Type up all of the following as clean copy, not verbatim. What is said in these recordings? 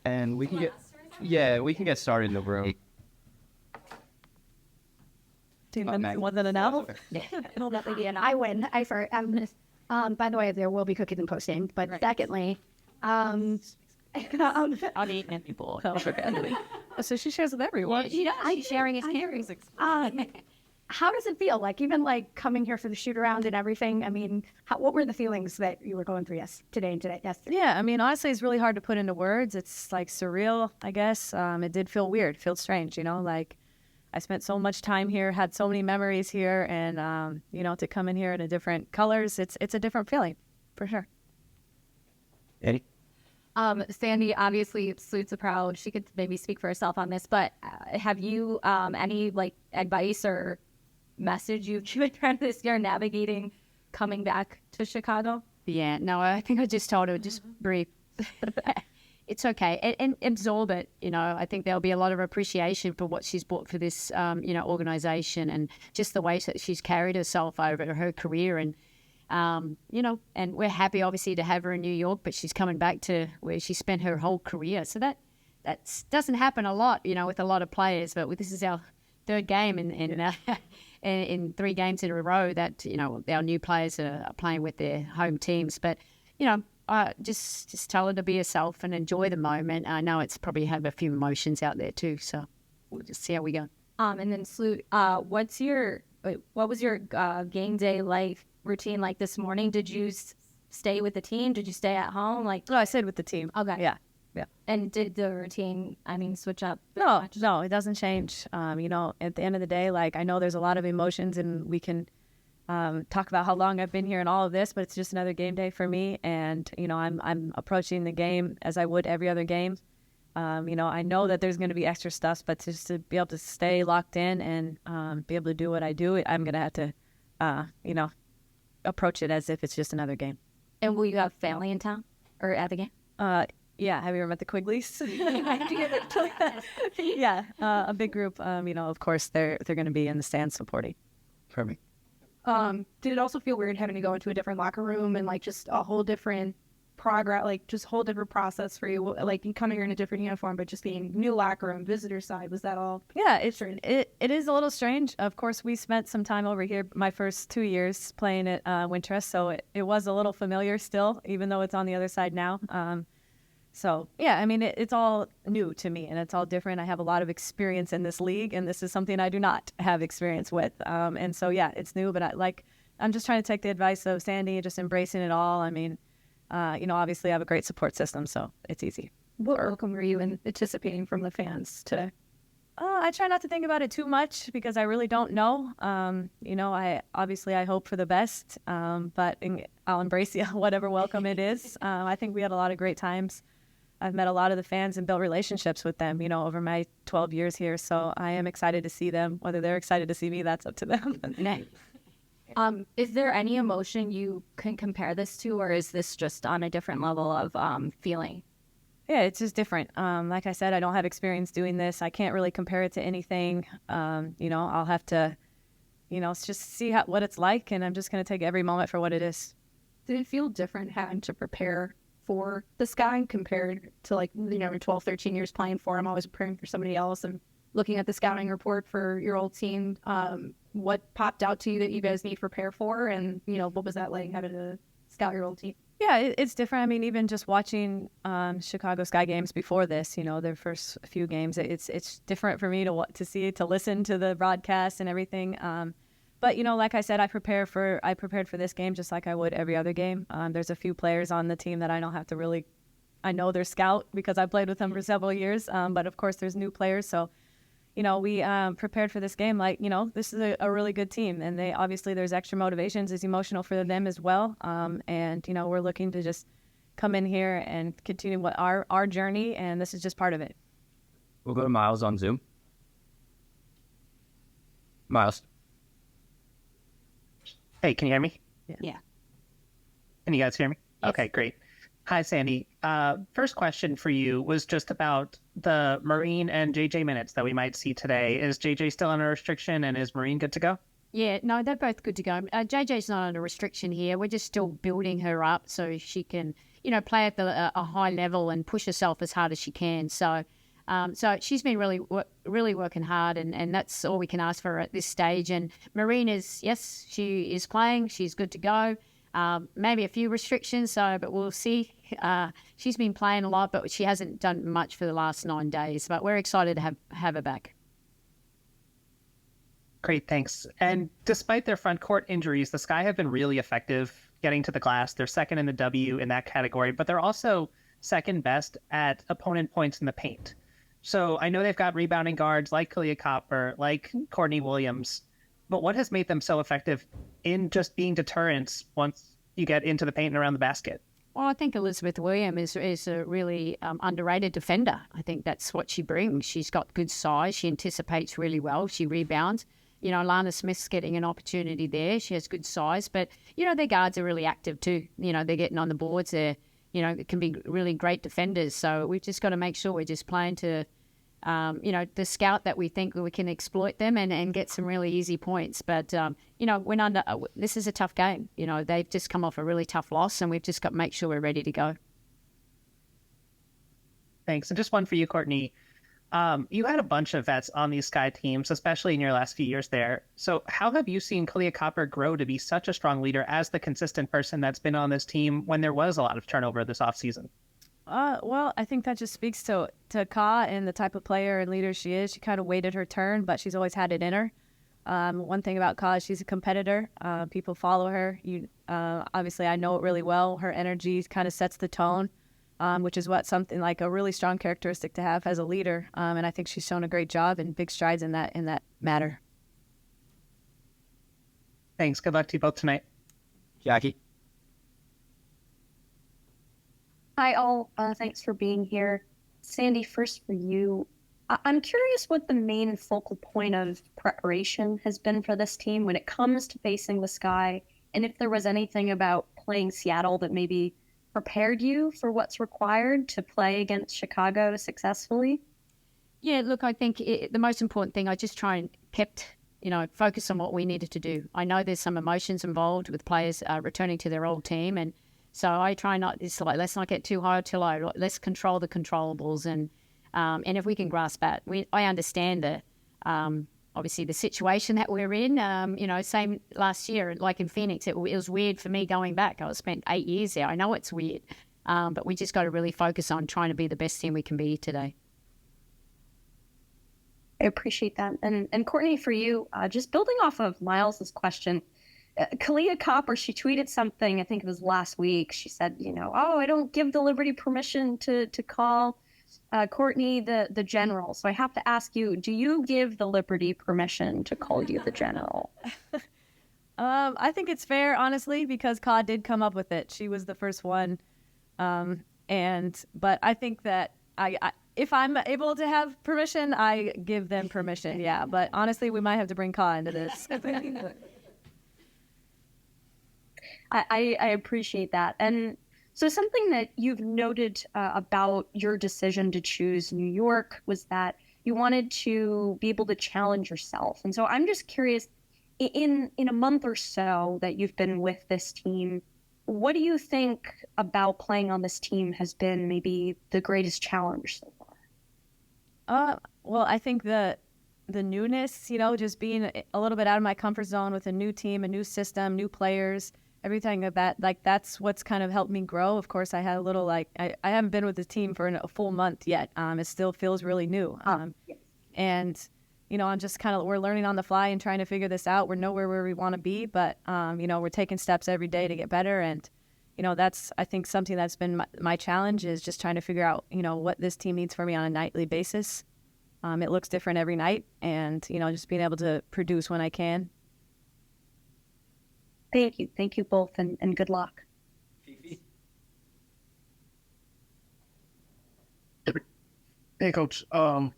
And we can get started in the room. More than an hour. And I win. By the way, there will be cookies and posting. But secondly, I'll eat and people. So she shares with everyone. Sharing is caring. How does it feel? Like, even like coming here for the shoot around and everything. I mean, what were the feelings that you were going through yesterday? Yeah, I mean, honestly, it's really hard to put into words. It's like surreal, I guess. It did feel weird, feel strange, like I spent so much time here, had so many memories here, and to come in here in a different colors, it's a different feeling, for sure. Eddie? Sandy, obviously, Sloot's a pro. She could maybe speak for herself on this, but have you any advice or message you've given her this year navigating coming back to Chicago? Yeah, no, I think I just told her, just breathe. It's okay. And absorb it, I think there'll be a lot of appreciation for what she's brought for this, organization, and just the way that she's carried herself over her career. And, and we're happy, obviously, to have her in New York, but she's coming back to where she spent her whole career. So that doesn't happen a lot, with a lot of players, but this is our third game in 3 games in a row that, our new players are playing with their home teams. But, just tell her to be herself and enjoy the moment. I know it's probably have a few emotions out there too, so we'll just see how we go. And then Sloot, what was your game day life routine like this morning? Did you stay with the team? Did you stay at home? No, I stayed with the team. Okay. Yeah. And did the routine, switch up? No, it doesn't change. At the end of the day, I know there's a lot of emotions, and we can talk about how long I've been here and all of this, but it's just another game day for me. And, I'm approaching the game as I would every other game. I know that there's going to be extra stuff, but just to be able to stay locked in and be able to do what I do, I'm going to have to, approach it as if it's just another game. And will you have family in town or at the game? Yeah, have you ever met the Quigleys? Yeah, a big group. Of course, they're going to be in the stands supporting. Perfect. Did it also feel weird having to go into a different locker room and just a whole different whole different process for you? You coming here in a different uniform, but just being new locker room, visitor side, was that all? Yeah, it is a little strange. Of course, we spent some time over here my first 2 years playing at Wintrust, so it was a little familiar still, even though it's on the other side now. So, yeah, it's all new to me, and it's all different. I have a lot of experience in this league, and this is something I do not have experience with. And so, yeah, it's new, but I'm just trying to take the advice of Sandy and just embracing it all. Obviously I have a great support system, so it's easy. What welcome were you anticipating from the fans today? I try not to think about it too much because I really don't know. I hope for the best, but I'll embrace whatever welcome it is. I think we had a lot of great times. I've met a lot of the fans and built relationships with them, over my 12 years here. So I am excited to see them. Whether they're excited to see me, that's up to them. Is there any emotion you can compare this to, or is this just on a different level of feeling? Yeah, it's just different. Like I said, I don't have experience doing this. I can't really compare it to anything. I'll have to, just see what it's like, and I'm just going to take every moment for what it is. Did it feel different having to prepare for this guy compared to 12, 13 years playing for him, always preparing for somebody else and looking at the scouting report for your old team? What popped out to you that you guys need to prepare for, and what was that like having to scout your old team? Yeah, it's different. Even just watching Chicago Sky games before this, their first few games, it's different for me to listen to the broadcast and everything. But like I said, I prepared for this game just like I would every other game. There's a few players on the team that I don't have to really. I know they're scout because I played with them for several years. But of course, there's new players, so. We prepared for this game this is a really good team, and there's extra motivations. It's emotional for them as well. And we're looking to just come in here and continue our journey, and this is just part of it. We'll go to Miles on Zoom. Miles. Hey, can you hear me? Yeah. Can you guys hear me? Yes. Okay, great. Hi, Sandy. First question for you was just about the Marine and JJ minutes that we might see today. Is JJ still under restriction, and is Marine good to go? Yeah, no, they're both good to go. JJ's not under restriction here. We're just still building her up so she can, play at a high level and push herself as hard as she can. So she's been really working hard, and that's all we can ask for her at this stage. And Marine she is playing. She's good to go. Maybe a few restrictions, but we'll see. She's been playing a lot, but she hasn't done much for the last 9 days. But we're excited to have her back. Great, thanks. And despite their front court injuries, the Sky have been really effective getting to the glass. They're second in the W in that category, but they're also second best at opponent points in the paint. So I know they've got rebounding guards like Kalia Copper, like Courtney Williams, but what has made them so effective in just being deterrents once you get into the paint and around the basket? Well, I think Elizabeth Williams is a really underrated defender. I think that's what she brings. She's got good size. She anticipates really well. She rebounds. Lana Smith's getting an opportunity there. She has good size, but, their guards are really active too. They're getting on the boards. They're, it can be really great defenders. So we've just got to make sure we're just playing to, the scout that we think we can exploit them and get some really easy points. But, this is a tough game. They've just come off a really tough loss, and we've just got to make sure we're ready to go. Thanks. And just one for you, Courtney. You had a bunch of vets on these Sky teams, especially in your last few years there. So how have you seen Kalia Copper grow to be such a strong leader as the consistent person that's been on this team when there was a lot of turnover this offseason? Well, I think that just speaks to Ka and the type of player and leader she is. She kind of waited her turn, but she's always had it in her. One thing about Ka is she's a competitor. People follow her. Obviously, I know it really well. Her energy kind of sets the tone. Which is what something like a really strong characteristic to have as a leader. And I think she's shown a great job and big strides in that matter. Thanks. Good luck to you both tonight. Jackie. Hi, all. Thanks for being here. Sandy, first for you. I'm curious what the main focal point of preparation has been for this team when it comes to facing the Sky, and if there was anything about playing Seattle that maybe prepared you for what's required to play against Chicago successfully? Yeah, look, I think the most important thing, I just try and focus on what we needed to do. I know there's some emotions involved with players returning to their old team, and so I try let's not get too high or too low. Let's control the controllables, and if we can grasp that, I understand that. Obviously, the situation that we're in, same last year, like in Phoenix, it was weird for me going back. I spent 8 years there. I know it's weird, but we just got to really focus on trying to be the best team we can be today. I appreciate that. And Courtney, for you, just building off of Miles's question, Kalia Copper, she tweeted something, I think it was last week. She said, I don't give the Liberty permission to call Courtney the general. So I have to ask you, do you give the Liberty permission to call you the general? I think it's fair, honestly, because Ka did come up with it. She was the first one. But I think that if I'm able to have permission, I give them permission. Yeah. But honestly, we might have to bring Ka into this. I appreciate that. And so something that you've noted about your decision to choose New York was that you wanted to be able to challenge yourself. And so I'm just curious, in a month or so that you've been with this team, what do you think about playing on this team has been maybe the greatest challenge so far? Well, I think the newness, just being a little bit out of my comfort zone with a new team, a new system, new players, everything of that, that's what's kind of helped me grow. Of course, I had a little, I haven't been with the team for a full month yet. It still feels really new. And, I'm just we're learning on the fly and trying to figure this out. We're nowhere where we want to be, but, we're taking steps every day to get better. And, that's, I think, something that's been my challenge is just trying to figure out, what this team needs from me on a nightly basis. It looks different every night, and, just being able to produce when I can. Thank you. Thank you both, and good luck. Hey, Coach.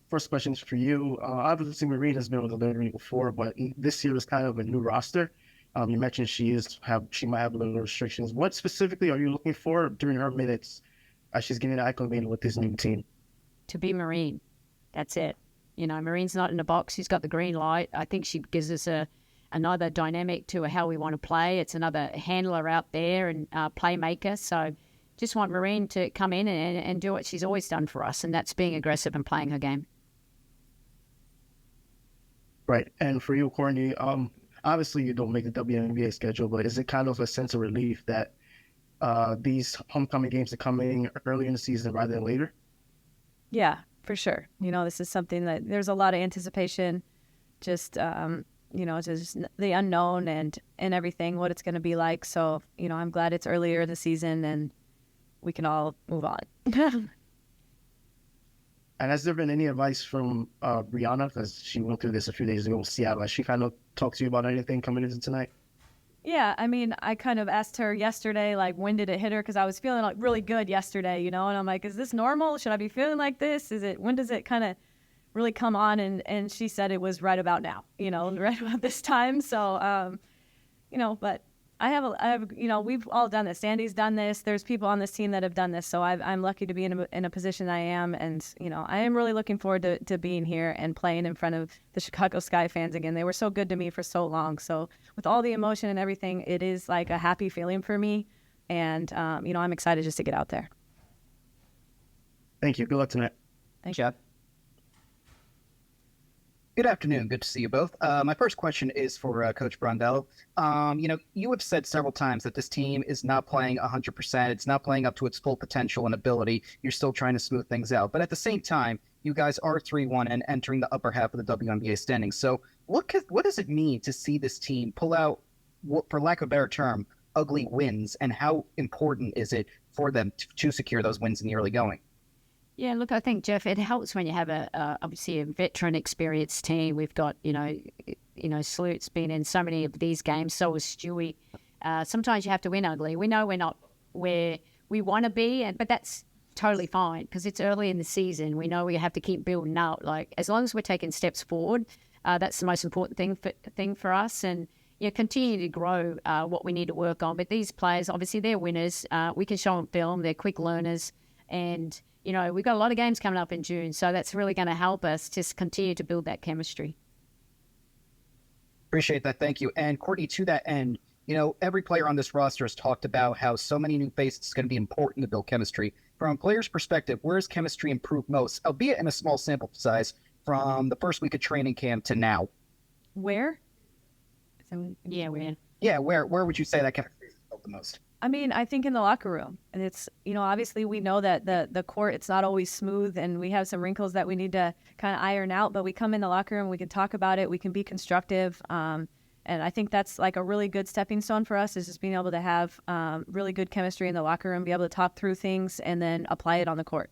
First question is for you. Obviously, Marine has been with the Liberty before, but this year is kind of a new roster. You mentioned she might have a little restrictions. What specifically are you looking for during her minutes as she's getting acclimated with this new team? To be Marine. That's it. Marine's not in a box. She's got the green light. I think she gives us another dynamic to how we want to play. It's another handler out there and playmaker. So, just want Marine to come in and do what she's always done for us, and that's being aggressive and playing her game. Right. And for you, Courtney, obviously you don't make the WNBA schedule, but is it kind of a sense of relief that these homecoming games are coming early in the season rather than later? Yeah, for sure. This is something that there's a lot of anticipation, just, just the unknown and everything, what it's going to be like. So, I'm glad it's earlier in the season and we can all move on. And has there been any advice from Brianna, because she went through this a few days ago in Seattle? Has she kind of talked to you about anything coming into tonight? Yeah, I mean, I kind of asked her yesterday, like, when did it hit her? Because I was feeling like really good yesterday, and I'm like, is this normal? Should I be feeling like this? When does it kind of really come on? And she said it was right about now, right about this time. So, but I have, we've all done this. Sandy's done this. There's people on this team that have done this. So I'm lucky to be in a position I am. And, I am really looking forward to being here and playing in front of the Chicago Sky fans again. They were so good to me for so long. So with all the emotion and everything, it is like a happy feeling for me. And, I'm excited just to get out there. Thank you. Good luck tonight. Thanks, Jeff. Good afternoon. Good to see you both. My first question is for Coach Brondello. You have said several times that this team is not playing 100%. It's not playing up to its full potential and ability. You're still trying to smooth things out. But at the same time, you guys are 3-1 and entering the upper half of the WNBA standings. So what does it mean to see this team pull out, for lack of a better term, ugly wins? And how important is it for them to secure those wins in the early going? Yeah, look, I think, Jeff, it helps when you have obviously a veteran experienced team. We've got, Sloot's been in so many of these games, so is Stewie. Sometimes you have to win ugly. We know we're not where we want to be, but that's totally fine because it's early in the season. We know we have to keep building out. Like, as long as we're taking steps forward, that's the most important thing for us. And, continue to grow what we need to work on. But these players, obviously, they're winners. We can show them film. They're quick learners. And we've got a lot of games coming up in June, so that's really going to help us just continue to build that chemistry. Appreciate that. Thank you. And Courtney, to that end, every player on this roster has talked about how so many new faces is going to be important to build chemistry. From a player's perspective, where has chemistry improved most, albeit in a small sample size, from the first week of training camp to now? Where? Yeah, we're in. Yeah, where would you say that chemistry has built the most? I mean, I think in the locker room, and it's, obviously we know that the court, it's not always smooth and we have some wrinkles that we need to kind of iron out, but we come in the locker room, we can talk about it, we can be constructive. And I think that's like a really good stepping stone for us, is just being able to have really good chemistry in the locker room, be able to talk through things and then apply it on the court.